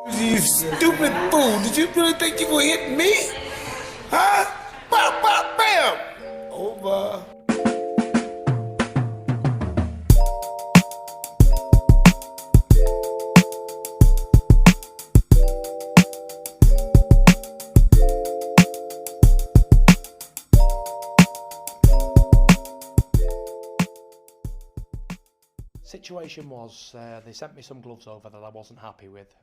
You stupid fool. Did you really think you gonna hit me? Huh? Bam, bam, bam. Over. Situation was, they sent me some gloves over that I wasn't happy with,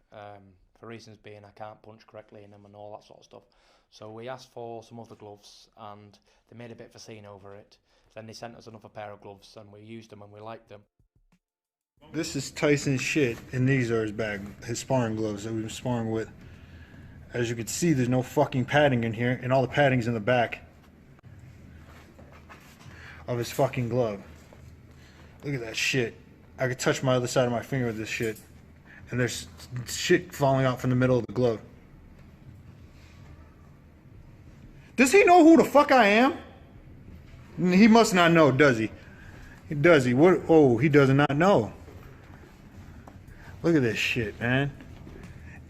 for reasons being I can't punch correctly in them and all that sort of stuff. So we asked for some other gloves and they made a bit of a scene over it. Then they sent us another pair of gloves and we used them and we liked them. This is Tyson's shit, and these are his bag, his sparring gloves that we've been sparring with. As you can see, there's no fucking padding in here, and all the padding's in the back of his fucking glove. Look at that shit. I could touch my other side of my finger with this shit, and there's shit falling out from the middle of the glove. Does he know who the fuck I am? He must not know, does he? Does he? What? Oh, he does not know. Look at this shit, man.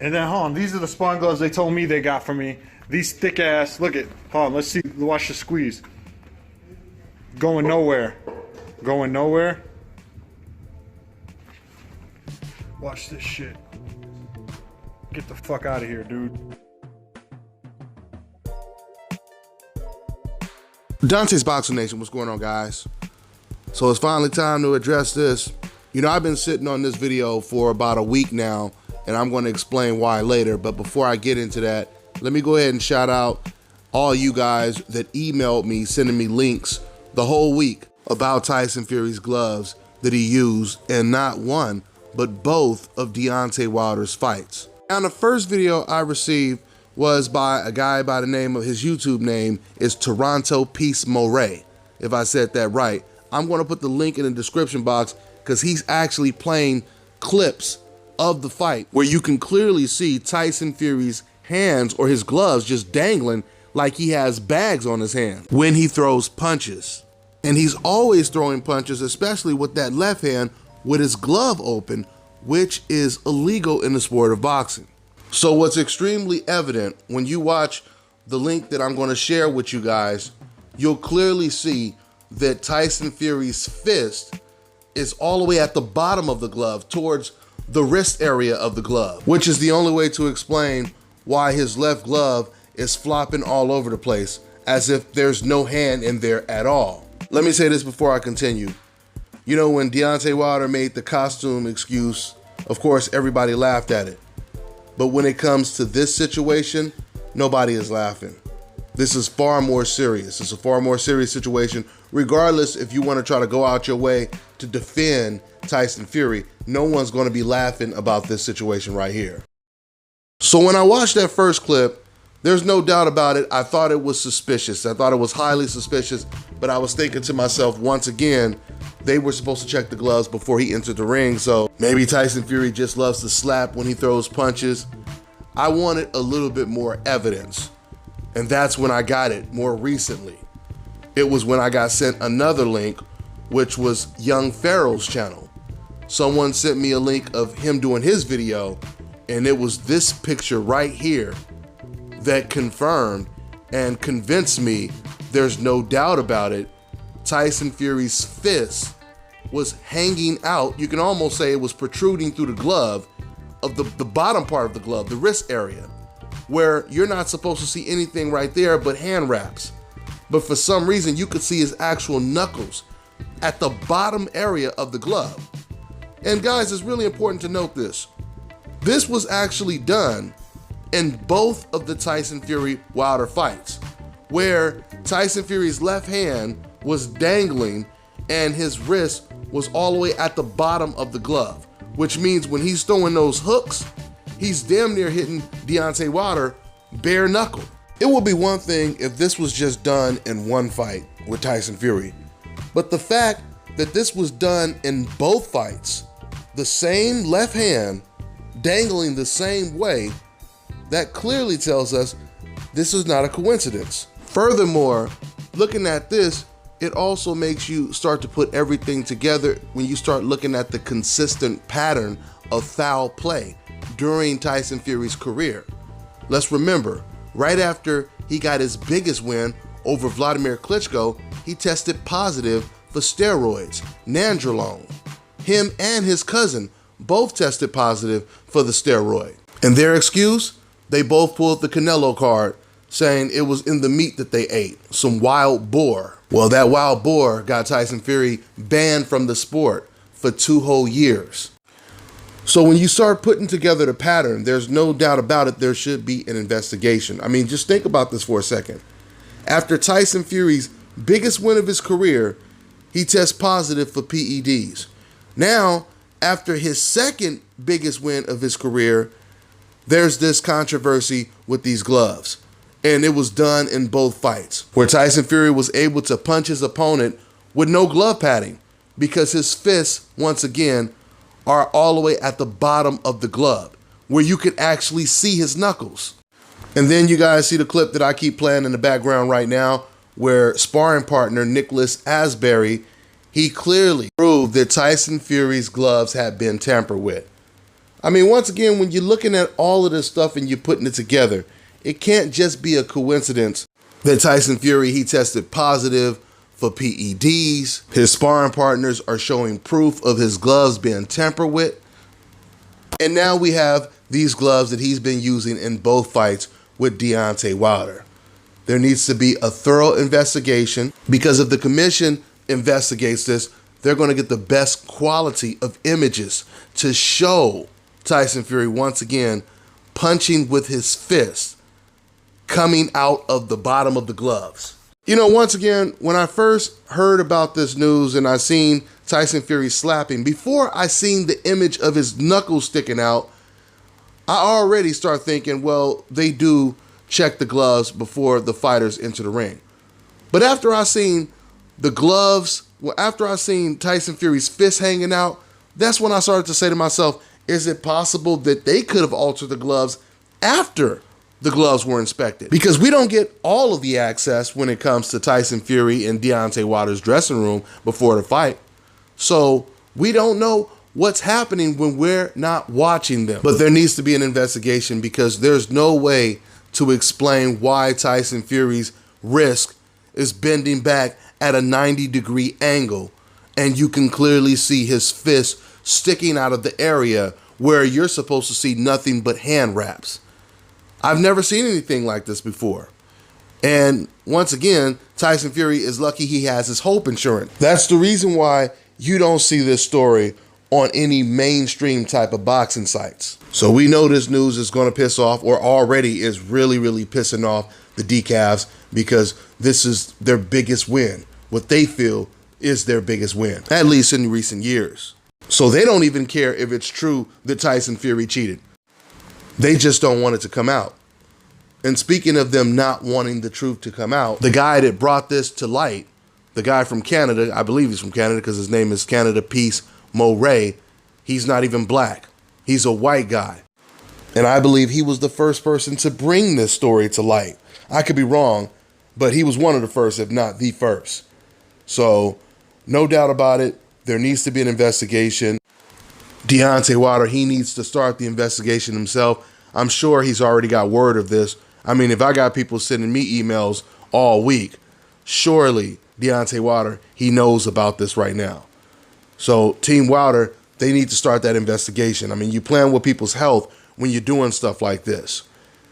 And then, hold on, these are the spawn gloves they told me they got for me. These thick ass, look at, hold on, let's see, watch the squeeze. Going nowhere. Going nowhere. Watch this shit. Get the fuck out of here, dude. Dante's Boxing Nation, what's going on, guys? So it's finally time to address this. You know, I've been sitting on this video for about a week now, and I'm going to explain why later. But before I get into that, let me go ahead and shout out all you guys that emailed me, sending me links the whole week about Tyson Fury's gloves that he used in not one, but both of Deontay Wilder's fights. Now, the first video I received was by a guy by the name of, his YouTube name is Toronto Peace Moray. If I said that right, I'm going to put the link in the description box because he's actually playing clips of the fight where you can clearly see Tyson Fury's hands or his gloves just dangling like he has bags on his hand when he throws punches. And he's always throwing punches, especially with that left hand with his glove open, which is illegal in the sport of boxing. So what's extremely evident when you watch the link that I'm going to share with you guys, you'll clearly see that Tyson Fury's fist is all the way at the bottom of the glove towards the wrist area of the glove, which is the only way to explain why his left glove is flopping all over the place as if there's no hand in there at all. Let me say this before I continue. You know, when Deontay Wilder made the costume excuse, of course, everybody laughed at it. But when it comes to this situation, nobody is laughing. This is far more serious. It's a far more serious situation. Regardless if you want to try to go out your way to defend Tyson Fury, no one's going to be laughing about this situation right here. So when I watched that first clip, there's no doubt about it, I thought it was suspicious. I thought it was highly suspicious, but I was thinking to myself, once again, they were supposed to check the gloves before he entered the ring, so maybe Tyson Fury just loves to slap when he throws punches. I wanted a little bit more evidence, and that's when I got it more recently. It was when I got sent another link, which was Young Pharaoh's channel. Someone sent me a link of him doing his video, and it was this picture right here that confirmed and convinced me there's no doubt about it. Tyson Fury's fist was hanging out. You can almost say it was protruding through the glove of the bottom part of the glove, the wrist area, where you're not supposed to see anything right there but hand wraps. But for some reason, you could see his actual knuckles at the bottom area of the glove. And guys, it's really important to note this. This was actually done in both of the Tyson Fury Wilder fights, where Tyson Fury's left hand was dangling and his wrist was all the way at the bottom of the glove, which means when he's throwing those hooks, he's damn near hitting Deontay Wilder bare knuckle. It would be one thing if this was just done in one fight with Tyson Fury, but the fact that this was done in both fights, the same left hand dangling the same way, that clearly tells us this is not a coincidence. Furthermore, looking at this, it also makes you start to put everything together when you start looking at the consistent pattern of foul play during Tyson Fury's career. Let's remember, right after he got his biggest win over Vladimir Klitschko, he tested positive for steroids, nandrolone. Him and his cousin both tested positive for the steroid. And their excuse? They both pulled the Canelo card, saying it was in the meat that they ate, some wild boar. Well, that wild boar got Tyson Fury banned from the sport for 2 whole years. So when you start putting together the pattern, there's no doubt about it, there should be an investigation. I mean, just think about this for a second. After Tyson Fury's biggest win of his career, he tests positive for PEDs. Now, after his second biggest win of his career, there's this controversy with these gloves. And it was done in both fights, where Tyson Fury was able to punch his opponent with no glove padding because his fists, once again, are all the way at the bottom of the glove, where you can actually see his knuckles. And then you guys see the clip that I keep playing in the background right now, where sparring partner Nicholas Asbury, he clearly proved that Tyson Fury's gloves had been tampered with. I mean, once again, when you're looking at all of this stuff and you're putting it together, it can't just be a coincidence that Tyson Fury, he tested positive for PEDs. His sparring partners are showing proof of his gloves being tampered with. And now we have these gloves that he's been using in both fights with Deontay Wilder. There needs to be a thorough investigation, because if the commission investigates this, they're going to get the best quality of images to show Tyson Fury once again punching with his fist coming out of the bottom of the gloves. You know, once again, when I first heard about this news and I seen Tyson Fury slapping, before I seen the image of his knuckles sticking out, I already start thinking, well, they do check the gloves before the fighters enter the ring. But after I seen the gloves, after I seen Tyson Fury's fist hanging out, that's when I started to say to myself, is it possible that they could have altered the gloves after the gloves were inspected? Because we don't get all of the access when it comes to Tyson Fury and Deontay Wilder's dressing room before the fight. So we don't know what's happening when we're not watching them. But there needs to be an investigation, because there's no way to explain why Tyson Fury's wrist is bending back at a 90-degree angle, and you can clearly see his fist sticking out of the area where you're supposed to see nothing but hand wraps. I've never seen anything like this before. And once again, Tyson Fury is lucky he has his Hope insurance. That's the reason why you don't see this story on any mainstream type of boxing sites. So we know this news is going to piss off, or already is really, really pissing off the decavs, because this is their biggest win. What they feel is their biggest win, at least in recent years. So they don't even care if it's true that Tyson Fury cheated. They just don't want it to come out. And speaking of them not wanting the truth to come out, the guy that brought this to light, the guy from Canada, I believe he's from Canada because his name is Canada Peace Moray, he's not even black. He's a white guy. And I believe he was the first person to bring this story to light. I could be wrong, but he was one of the first, if not the first. So, no doubt about it, there needs to be an investigation. Deontay Wilder, he needs to start the investigation himself. I'm sure he's already got word of this. I mean, if I got people sending me emails all week, surely Deontay Wilder, he knows about this right now. So, Team Wilder, they need to start that investigation. I mean, you plan with people's health when you're doing stuff like this.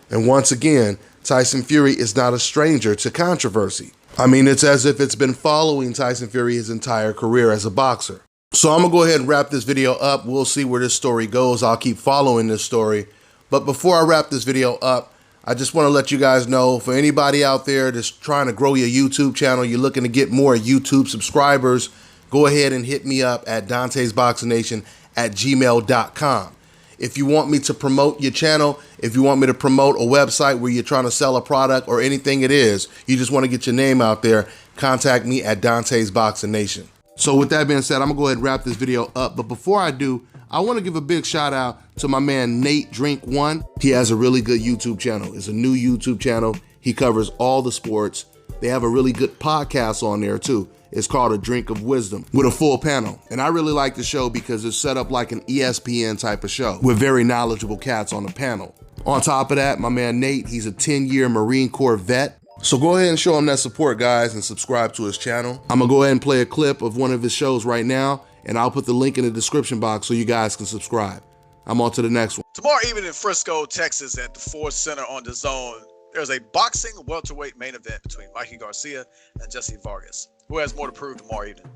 And once again, Tyson Fury is not a stranger to controversy. I mean, it's as if it's been following Tyson Fury his entire career as a boxer. So I'm gonna go ahead and wrap this video up. We'll see where this story goes. I'll keep following this story. But before I wrap this video up, I just wanna let you guys know, for anybody out there that's trying to grow your YouTube channel, you're looking to get more YouTube subscribers, go ahead and hit me up at Dante'sBoxingNation@gmail.com. If you want me to promote your channel, if you want me to promote a website where you're trying to sell a product or anything it is, you just want to get your name out there, contact me at Dante's Boxing Nation. So with that being said, I'm gonna go ahead and wrap this video up. But before I do, I want to give a big shout out to my man Nate Drink One. He has a really good YouTube channel. It's a new YouTube channel. He covers all the sports. They have a really good podcast on there too. It's called A Drink of Wisdom with a full panel. And I really like the show because it's set up like an ESPN type of show with very knowledgeable cats on the panel. On top of that, my man Nate, he's a 10-year Marine Corps vet. So go ahead and show him that support, guys, and subscribe to his channel. I'm gonna go ahead and play a clip of one of his shows right now, and I'll put the link in the description box so you guys can subscribe. I'm on to the next one. Tomorrow evening in Frisco, Texas at the Ford Center on the Zone, there's a boxing welterweight main event between Mikey Garcia and Jesse Vargas. Who has more to prove tomorrow evening?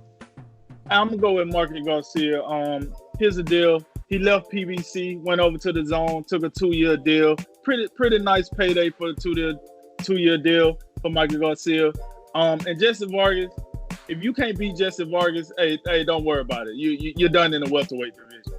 I'm gonna go with Mikey Garcia. Here's the deal. He left PBC, went over to the Zone, took a 2-year deal. Pretty nice payday for the 2-year deal for Mikey Garcia. And Jesse Vargas, if you can't beat Jesse Vargas, hey, don't worry about it. You're done in the welterweight division.